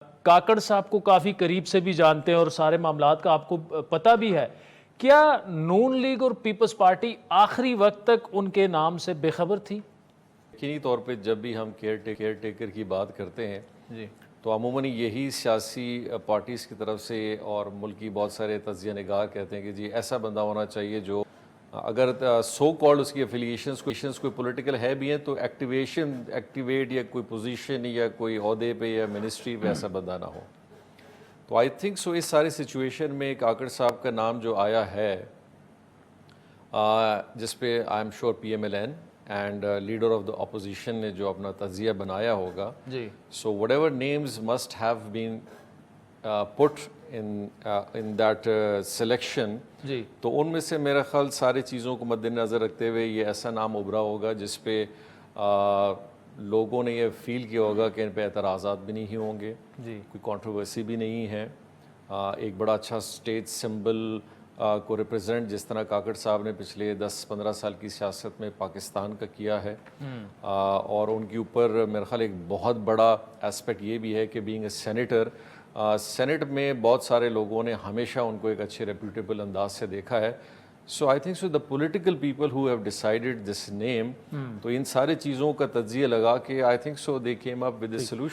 کاکڑ صاحب کو کافی قریب سے بھی جانتے ہیں اور سارے معاملات کا آپ کو پتہ بھی ہے. کیا نون لیگ اور پیپلز پارٹی آخری وقت تک ان کے نام سے بے خبر تھی؟ یقینی طور پہ جب بھی ہم کیئر ٹیکر کی بات کرتے ہیں جی تو عموماً یہی سیاسی پارٹیز کی طرف سے اور ملک کی بہت سارے تجزیہ نگار کہتے ہیں کہ جی ایسا بندہ ہونا چاہیے جو اگر سو کالڈ اس کی افیلیشنز کوئی پولیٹیکل ہے بھی ہیں تو ایکٹیویٹ یا کوئی پوزیشن یا کوئی عہدے پہ یا منسٹری پہ ایسا بندہ نہ ہو. تو آئی تھنک سو اس ساری سچویشن میں کاکڑ صاحب کا نام جو آیا ہے جس پہ I am sure P M L N and leader of the opposition نے جو اپنا تجزیہ بنایا ہوگا, جی so whatever names must have been put in that selection, جی تو ان میں سے میرا خیال ساری چیزوں کو مد نظر رکھتے ہوئے یہ ایسا نام ابھرا ہوگا جس پہ لوگوں نے یہ فیل کیا ہوگا کہ ان پہ اعتراضات بھی نہیں ہوں گے, جی کوئی کنٹروورسی بھی نہیں ہے. ایک بڑا اچھا اسٹیٹ سمبل کو ریپرزینٹ جس طرح کاکڑ صاحب نے پچھلے 10-15 سال کی سیاست میں پاکستان کا کیا ہے, اور ان کے اوپر میرا خیال ایک بہت بڑا اسپیکٹ یہ بھی ہے کہ بینگ اے سینیٹر, سینٹ میں بہت سارے لوگوں نے ہمیشہ ان کو ایک اچھے ریپیوٹیبل انداز سے دیکھا ہے. So I think so the political people who have decided this name, تو ان سارے چیزوں کا تجزیہ لگا کے I think so they came up with a solution.